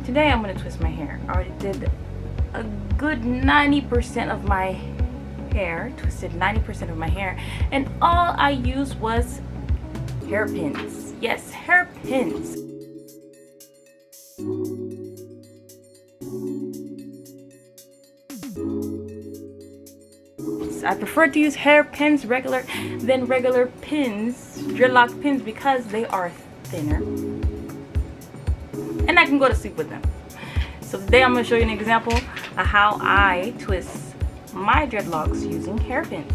Today I'm going to twist my hair. I already did a good 90% of my hair, twisted 90% of my hair, and all I used was hairpins. Yes, hairpins. I prefer to use hairpins than regular pins, dreadlock pins, because they are thinner and I can go to sleep with them. So today I'm going to show you an example of how I twist my dreadlocks using hairpins.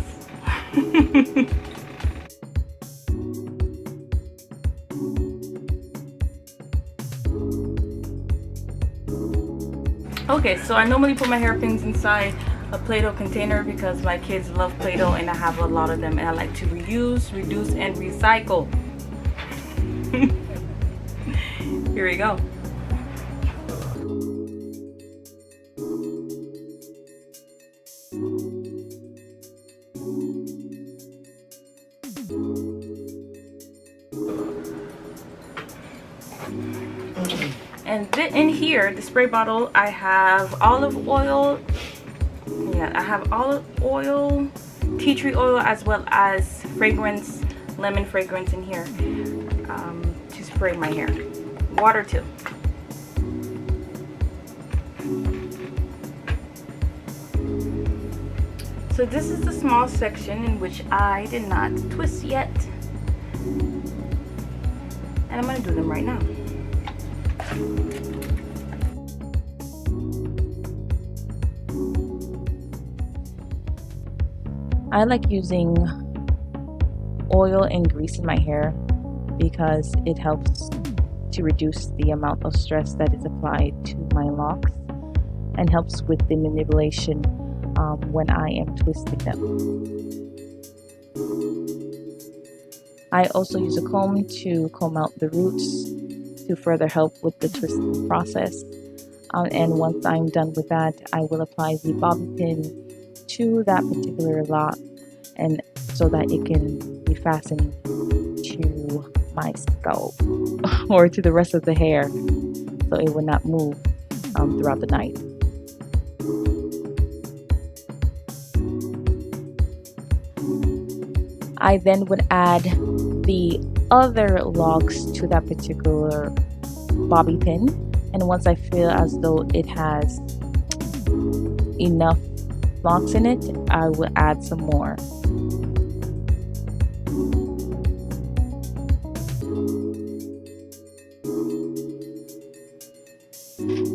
Okay, so I normally put my hairpins inside a Play-Doh container because my kids love Play-Doh and I have a lot of them, and I like to reuse, reduce, and recycle. Here we go. And in here, the spray bottle, I have olive oil. Yeah, I have olive oil, tea tree oil, as well as fragrance, lemon fragrance in here to spray my hair. Water too. So this is the small section in which I did not twist yet. And I'm going to do them right now. I like using oil and grease in my hair because it helps to reduce the amount of stress that is applied to my locks and helps with the manipulation when I am twisting them. I also use a comb to comb out the roots to further help with the twisting process. And once I'm done with that, I will apply the bobby pin to that particular lock, and so that it can be fastened to my scalp or to the rest of the hair, so it will not move throughout the night. I then would add the other locks to that particular bobby pin, and once I feel as though it has enough locks in it, I will add some more.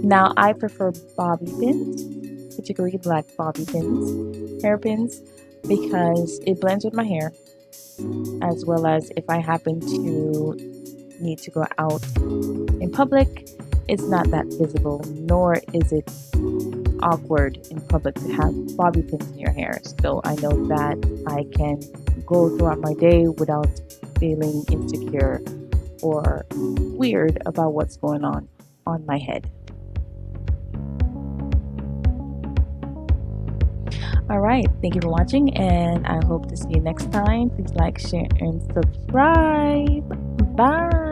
Now I prefer bobby pins, particularly black bobby pins, hairpins, because it blends with my hair, as well as if I happen to need to go out in public, it's not that visible, nor is it awkward in public to have bobby pins in your hair. So I know that I can go throughout my day without feeling insecure or weird about what's going on my head. Alright, thank you for watching, and I hope to see you next time. Please like, share, and subscribe. Bye!